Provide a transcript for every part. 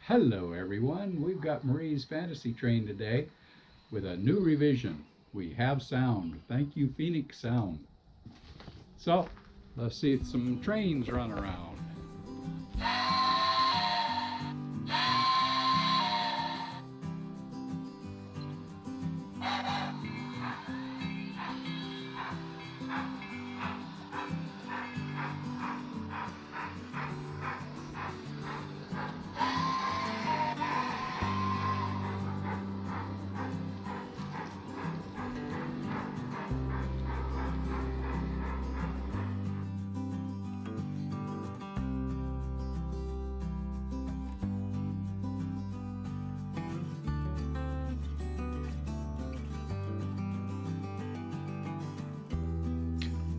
Hello everyone, we've got Marie's Fantasy Train today with a new revision. We have sound. Thank you, Phoenix Sound. So, let's see some trains run around.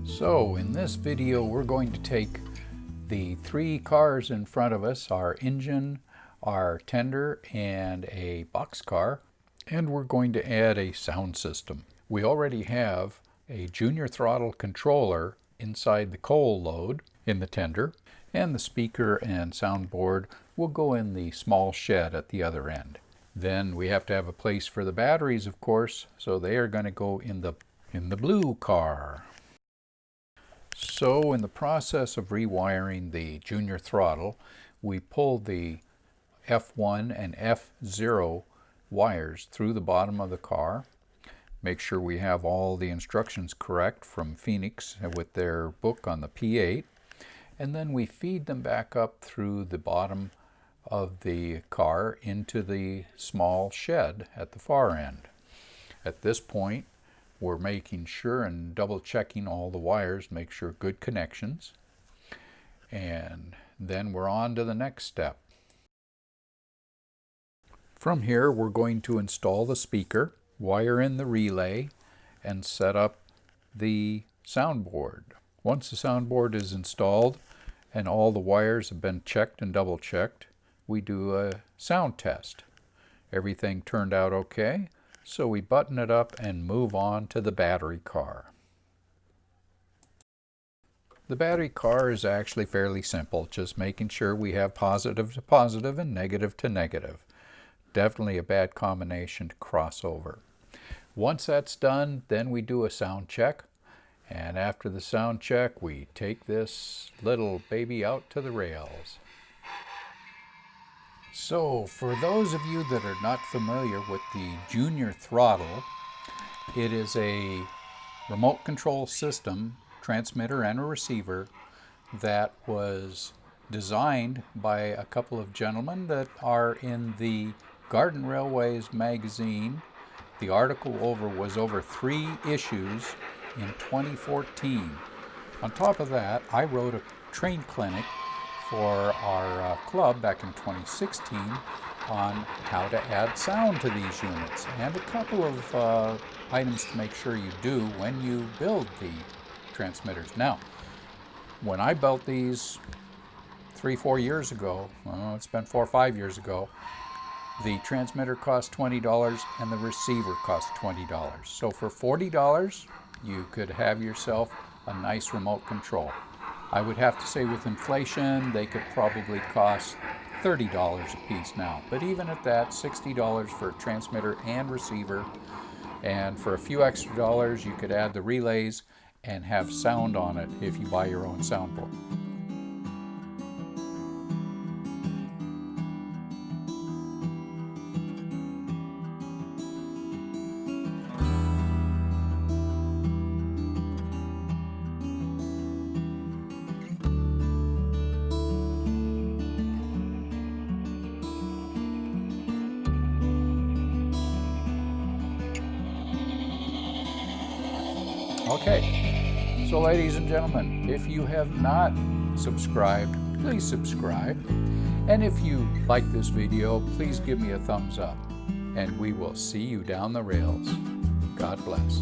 So in this video we're going to take the three cars in front of us, our engine, our tender, and a boxcar, and we're going to add a sound system. We already have a junior throttle controller inside the coal load in the tender, and the speaker and soundboard will go in the small shed at the other end. Then we have to have a place for the batteries, of course, so they are going to go in the blue car. So in the process of rewiring the junior throttle, we pulled the F1 and F0 wires through the bottom of the car. Make sure we have all the instructions correct from Phoenix with their book on the P8. And then we feed them back up through the bottom of the car into the small shed at the far end. At this point, we're making sure and double checking all the wires, make sure good connections. And then we're on to the next step. From here, we're going to install the speaker, wire in the relay, and set up the soundboard. Once the soundboard is installed and all the wires have been checked and double checked, we do a sound test. Everything turned out okay. So we button it up and move on to the battery car. The battery car is actually fairly simple, just making sure we have positive to positive and negative to negative. Definitely a bad combination to cross over. Once that's done, then we do a sound check. And after the sound check, we take this little baby out to the rails. So, for those of you that are not familiar with the junior throttle, it is a remote control system, transmitter and a receiver, that was designed by a couple of gentlemen that are in the Garden Railways magazine. The article was over 3 issues in 2014. On top of that, I wrote a train clinic for our club back in 2016 on how to add sound to these units, and a couple of items to make sure you do when you build the transmitters. Now, when I built these 3-4 years ago, well, it's been 4 or 5 years ago, the transmitter cost $20 and the receiver cost $20. So for $40, you could have yourself a nice remote control. I would have to say with inflation, they could probably cost $30 a piece now. But even at that, $60 for a transmitter and receiver. And for a few extra dollars, you could add the relays and have sound on it if you buy your own soundboard. Okay, so ladies and gentlemen, if you have not subscribed, please subscribe. And if you like this video, please give me a thumbs up. And we will see you down the rails. God bless.